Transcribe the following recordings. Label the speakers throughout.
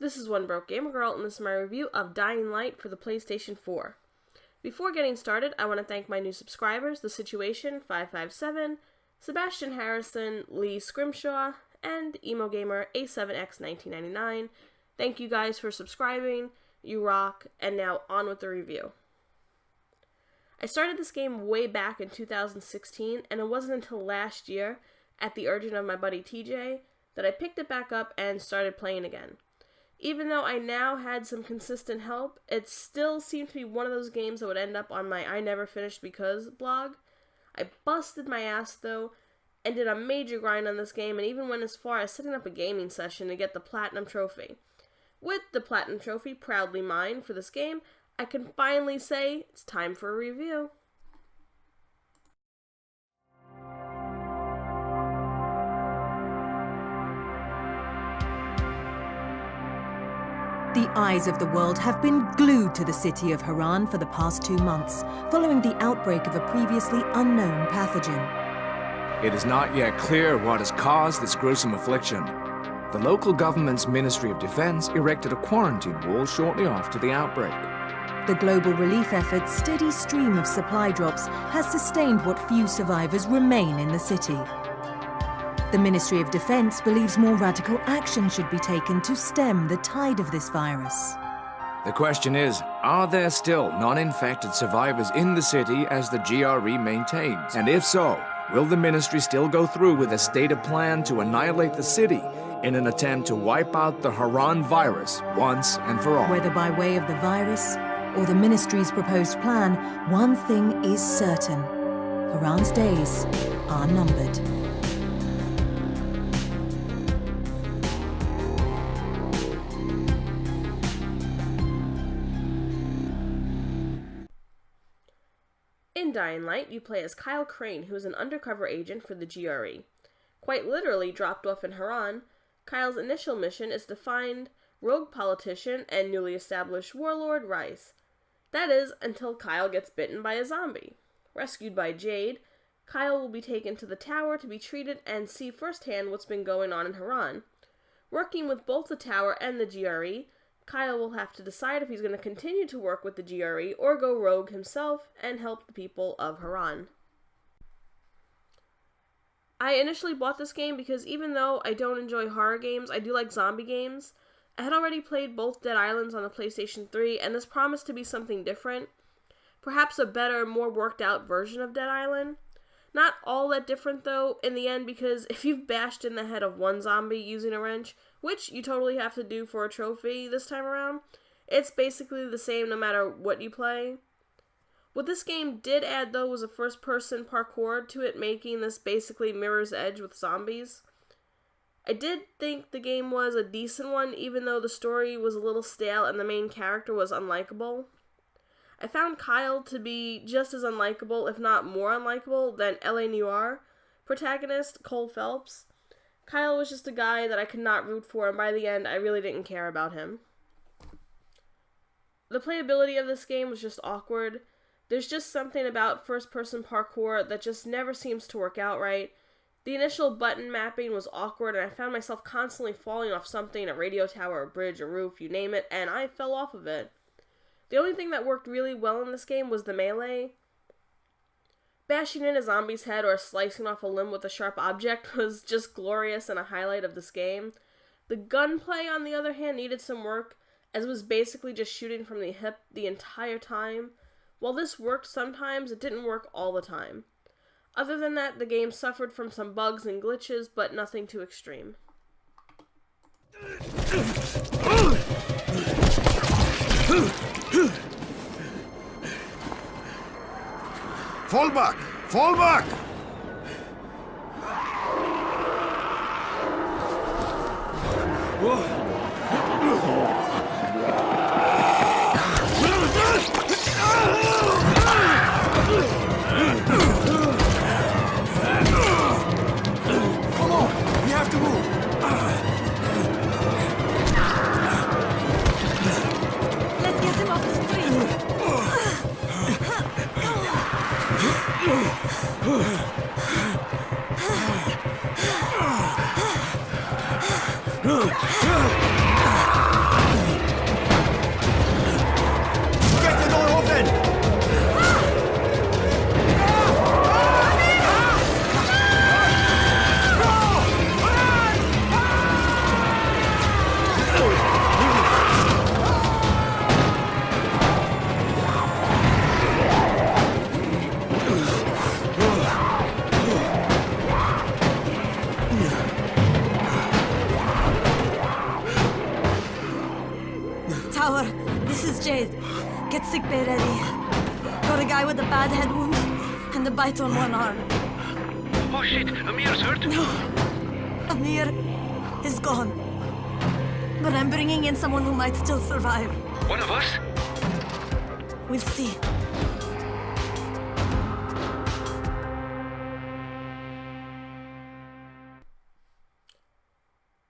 Speaker 1: This is One Broke Gamer Girl, and this is my review of Dying Light for the PlayStation 4. Before getting started, I want to thank my new subscribers, The Situation 557, Sebastian Harrison, Lee Scrimshaw, and Emo Gamer A7X1999. Thank you guys for subscribing, you rock, and now on with the review. I started this game way back in 2016, and it wasn't until last year, at the urging of my buddy TJ, that I picked it back up and started playing again. Even though I now had some consistent help, it still seemed to be one of those games that would end up on my I Never Finished Because blog. I busted my ass though, and did a major grind on this game, and even went as far as setting up a gaming session to get the Platinum Trophy. With the Platinum Trophy proudly mine for this game, I can finally say it's time for a review.
Speaker 2: The eyes of the world have been glued to the city of Haran for the past 2 months, following the outbreak of a previously unknown pathogen.
Speaker 3: It is not yet clear what has caused this gruesome affliction. The local government's Ministry of Defense erected a quarantine wall shortly after the outbreak.
Speaker 2: The global relief effort's steady stream of supply drops has sustained what few survivors remain in the city. The Ministry of Defense believes more radical action should be taken to stem the tide of this virus.
Speaker 3: The question is, are there still non-infected survivors in the city as the GRE maintains? And if so, will the ministry still go through with a stated plan to annihilate the city in an attempt to wipe out the Haran virus once and for all?
Speaker 2: Whether by way of the virus or the ministry's proposed plan, one thing is certain: Haran's days are numbered.
Speaker 1: In Dying Light, you play as Kyle Crane, who is an undercover agent for the GRE. Quite literally dropped off in Haran, Kyle's initial mission is to find rogue politician and newly established warlord Rice. That is, until Kyle gets bitten by a zombie. Rescued by Jade, Kyle will be taken to the tower to be treated and see firsthand what's been going on in Haran. Working with both the tower and the GRE, Kyle will have to decide if he's going to continue to work with the GRE or go rogue himself and help the people of Haran. I initially bought this game because even though I don't enjoy horror games, I do like zombie games. I had already played both Dead Islands on the PlayStation 3, and this promised to be something different. Perhaps a better, more worked out version of Dead Island. Not all that different though, in the end, because if you've bashed in the head of one zombie using a wrench, which you totally have to do for a trophy this time around, it's basically the same no matter what you play. What this game did add though was a first-person parkour to it, making this basically Mirror's Edge with zombies. I did think the game was a decent one, even though the story was a little stale and the main character was unlikable. I found Kyle to be just as unlikable, if not more unlikable, than L.A. Noire protagonist Cole Phelps. Kyle was just a guy that I could not root for, and by the end, I really didn't care about him. The playability of this game was just awkward. There's just something about first-person parkour that just never seems to work out right. The initial button mapping was awkward, and I found myself constantly falling off something, a radio tower, a bridge, a roof, you name it, and I fell off of it. The only thing that worked really well in this game was the melee. Bashing in a zombie's head or slicing off a limb with a sharp object was just glorious and a highlight of this game. The gunplay, on the other hand, needed some work, as it was basically just shooting from the hip the entire time. While this worked sometimes, it didn't work all the time. Other than that, the game suffered from some bugs and glitches, but nothing too extreme.
Speaker 4: Fall back! Fall back! Come on! We have to move!
Speaker 2: Let's get him off the street!
Speaker 5: bad head wound and a bite on one arm.
Speaker 6: Oh shit, Amir's hurt?
Speaker 5: No, Amir is gone. But I'm bringing in someone who might still survive.
Speaker 6: One of us?
Speaker 5: We'll see.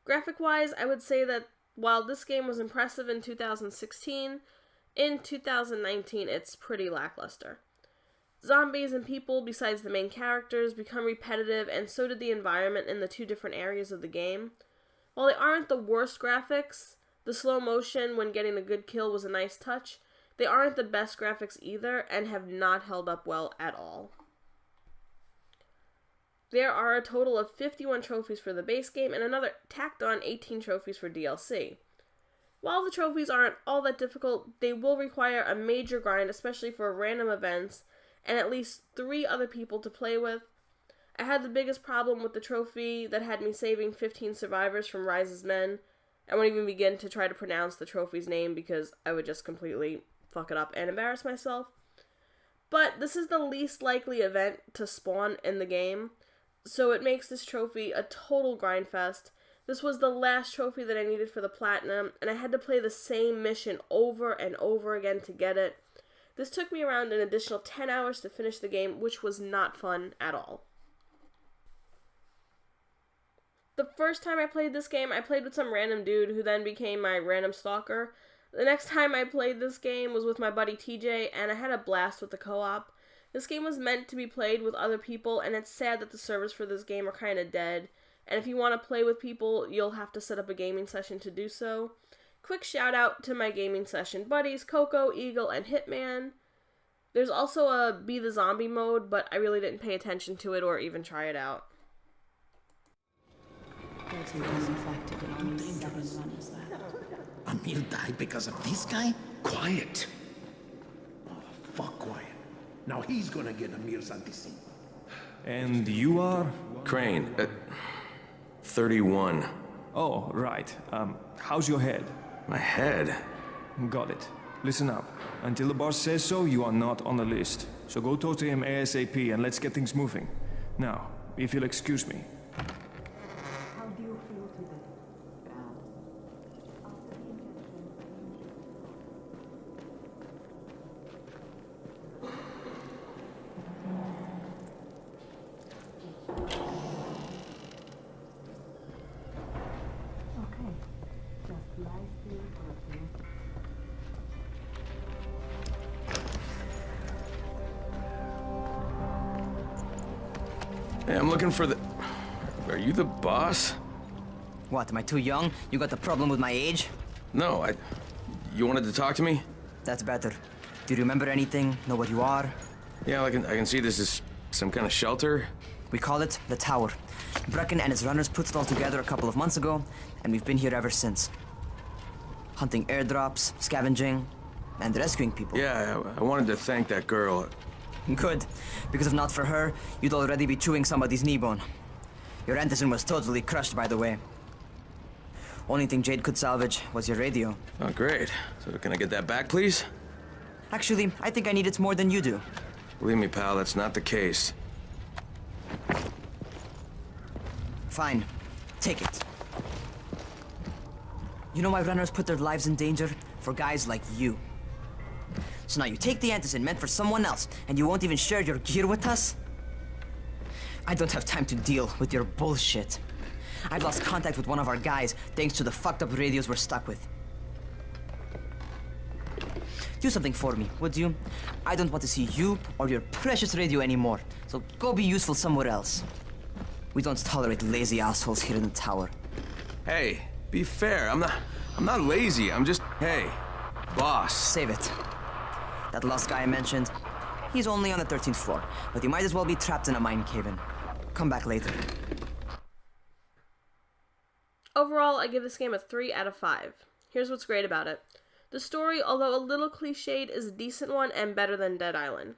Speaker 1: Graphic-wise, I would say that while this game was impressive in 2016, in 2019 it's pretty lackluster. Zombies and people, besides the main characters, become repetitive, and so did the environment in the two different areas of the game. While they aren't the worst graphics, the slow motion when getting a good kill was a nice touch, they aren't the best graphics either, and have not held up well at all. There are a total of 51 trophies for the base game, and another tacked on 18 trophies for DLC. While the trophies aren't all that difficult, they will require a major grind, especially for random events, and at least 3 other people to play with. I had the biggest problem with the trophy that had me saving 15 survivors from Rise's men. I won't even begin to try to pronounce the trophy's name because I would just completely fuck it up and embarrass myself. But this is the least likely event to spawn in the game, so it makes this trophy a total grind fest. This was the last trophy that I needed for the platinum, and I had to play the same mission over and over again to get it. This took me around an additional 10 hours to finish the game, which was not fun at all. The first time I played this game, I played with some random dude who then became my random stalker. The next time I played this game was with my buddy TJ, and I had a blast with the co-op. This game was meant to be played with other people, and it's sad that the servers for this game are kind of dead. And if you want to play with people, you'll have to set up a gaming session to do so. Quick shout out to my gaming session buddies, Coco, Eagle, and Hitman. There's also a Be the Zombie mode, but I really didn't pay attention to it or even try it out.
Speaker 7: Amir died because of this guy?
Speaker 4: Quiet. Oh, fuck quiet. Now he's gonna get Amir's antecedent.
Speaker 8: And you are?
Speaker 9: Crane, 31.
Speaker 8: Oh, right. How's your head?
Speaker 9: My head?
Speaker 8: Got it. Listen up. Until the boss says so, you are not on the list. So go talk to him ASAP and let's get things moving. Now, if you'll excuse me.
Speaker 2: How do you feel today? Okay. Just lie still for a few.
Speaker 9: Hey, I'm looking for the... Are you the boss?
Speaker 10: What, am I too young? You got the problem with my age?
Speaker 9: No, You wanted to talk to me?
Speaker 10: That's better. Do you remember anything? Know what you are?
Speaker 9: Yeah, I can see this is some kind of shelter.
Speaker 10: We call it the Tower. Brecken and his runners put it all together a couple of months ago, and we've been here ever since. Hunting airdrops, scavenging, and rescuing people.
Speaker 9: Yeah, I wanted to thank that girl.
Speaker 10: Good, because if not for her, you'd already be chewing somebody's knee bone. Your antizin was totally crushed, by the way. Only thing Jade could salvage was your radio.
Speaker 9: Oh, great. So can I get that back, please?
Speaker 10: Actually, I think I need it more than you do.
Speaker 9: Believe me, pal, that's not the case.
Speaker 10: Fine. Take it. You know why runners put their lives in danger? For guys like you. So now you take the antizin meant for someone else, and you won't even share your gear with us? I don't have time to deal with your bullshit. I've lost contact with one of our guys thanks to the fucked up radios we're stuck with. Do something for me, would you? I don't want to see you or your precious radio anymore, so go be useful somewhere else. We don't tolerate lazy assholes here in the tower.
Speaker 9: Hey, be fair. I'm not lazy. I'm just... Hey, boss.
Speaker 10: Save it. That last guy I mentioned, he's only on the 13th floor, but he might as well be trapped in a mine cave-in. Come back later.
Speaker 1: Overall, I give this game a 3 out of 5. Here's what's great about it. The story, although a little cliched, is a decent one and better than Dead Island.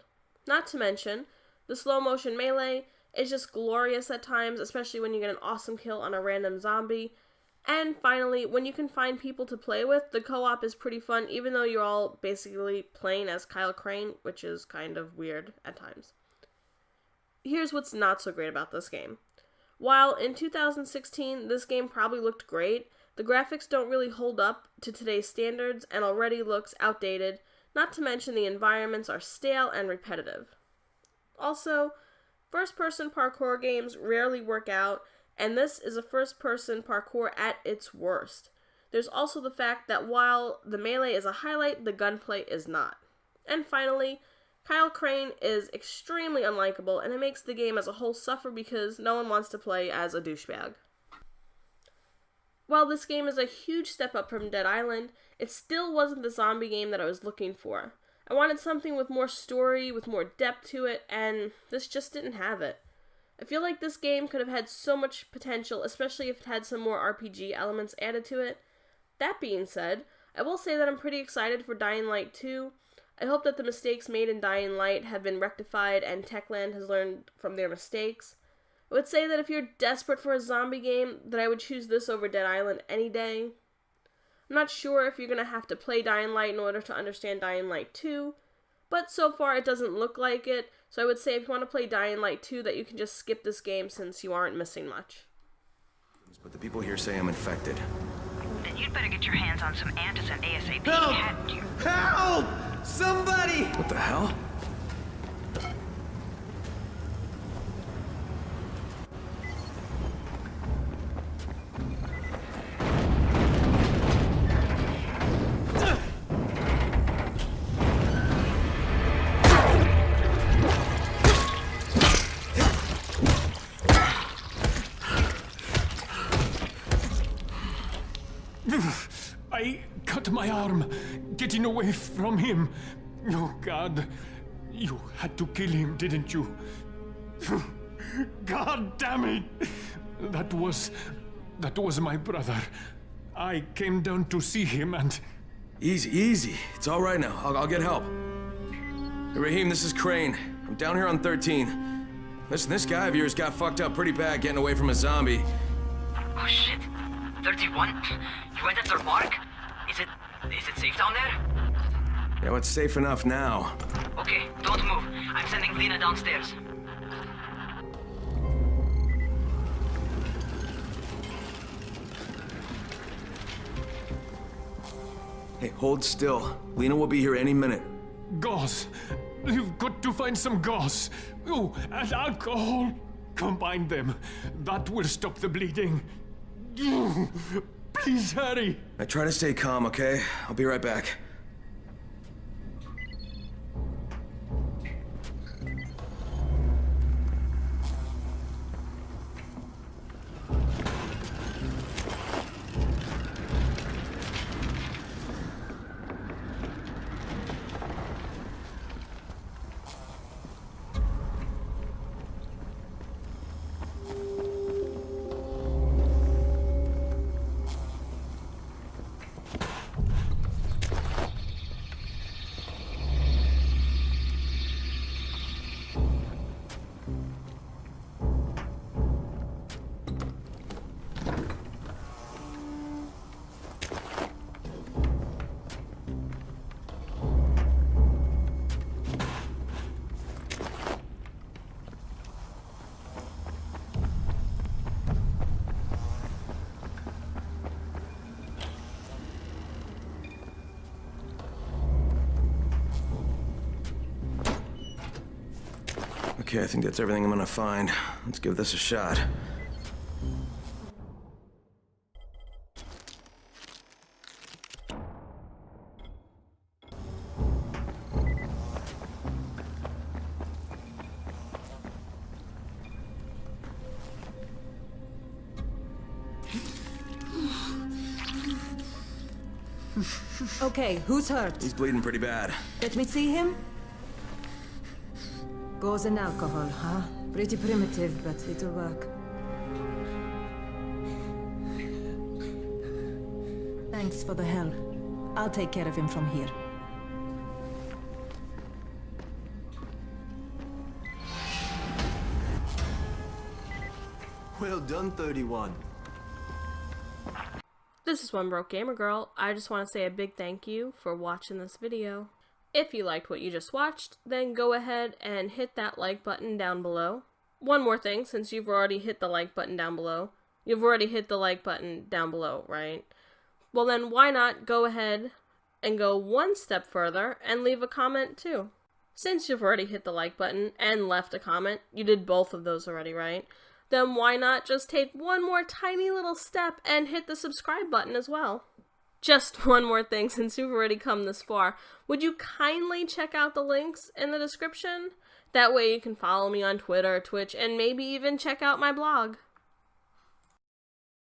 Speaker 1: Not to mention, the slow-motion melee is just glorious at times, especially when you get an awesome kill on a random zombie. And finally, when you can find people to play with, the co-op is pretty fun, even though you're all basically playing as Kyle Crane, which is kind of weird at times. Here's what's not so great about this game. While in 2016, this game probably looked great, the graphics don't really hold up to today's standards and already looks outdated, not to mention the environments are stale and repetitive. Also, first-person parkour games rarely work out, and this is a first-person parkour at its worst. There's also the fact that while the melee is a highlight, the gunplay is not. And finally, Kyle Crane is extremely unlikable, and it makes the game as a whole suffer because no one wants to play as a douchebag. While this game is a huge step up from Dead Island, it still wasn't the zombie game that I was looking for. I wanted something with more story, with more depth to it, and this just didn't have it. I feel like this game could have had so much potential, especially if it had some more RPG elements added to it. That being said, I will say that I'm pretty excited for Dying Light 2. I hope that the mistakes made in Dying Light have been rectified and Techland has learned from their mistakes. I would say that if you're desperate for a zombie game, that I would choose this over Dead Island any day. I'm not sure if you're going to have to play Dying Light in order to understand Dying Light 2, but so far it doesn't look like it, so I would say if you want to play Dying Light 2 that you can just skip this game since you aren't missing much.
Speaker 9: But the people here say I'm infected.
Speaker 11: Then you'd better get your hands on some antizin ASAP.
Speaker 9: Help! Help! Somebody! What the hell?
Speaker 8: I cut my arm getting away from him. Oh, God. You had to kill him, didn't you? God damn it! That was my brother. I came down to see him and...
Speaker 9: Easy. It's all right now. I'll get help. Hey, Raheem, this is Crane. I'm down here on 13. Listen, this guy of yours got fucked up pretty bad getting away from a zombie.
Speaker 11: Oh, shit. 31? You went after Mark? Is it safe down there?
Speaker 9: Yeah, well, it's safe enough now.
Speaker 11: Okay, don't move. I'm sending Lena downstairs.
Speaker 9: Hey, hold still. Lena will be here any minute.
Speaker 8: Gauze. You've got to find some gauze. Oh, and alcohol. Combine them. That will stop the bleeding. Please hurry.
Speaker 9: I try to stay calm, okay? I'll be right back. Okay, I think that's everything I'm gonna find. Let's give this a shot.
Speaker 2: Okay, who's hurt?
Speaker 9: He's bleeding pretty bad.
Speaker 2: Let me see him. Gauze and alcohol, huh? Pretty primitive, but it'll work. Thanks for the help. I'll take care of him from here.
Speaker 9: Well done, 31.
Speaker 1: This is One Broke Gamer Girl. I just want to say a big thank you for watching this video. If you liked what you just watched, then go ahead and hit that like button down below. One more thing, since you've already hit the like button down below. You've already hit the like button down below, right? Well then, why not go ahead and go one step further and leave a comment too? Since you've already hit the like button and left a comment, you did both of those already, right? Then why not just take one more tiny little step and hit the subscribe button as well? Just one more thing, since you've already come this far, would you kindly check out the links in the description? That way you can follow me on Twitter, Twitch, and maybe even check out my blog.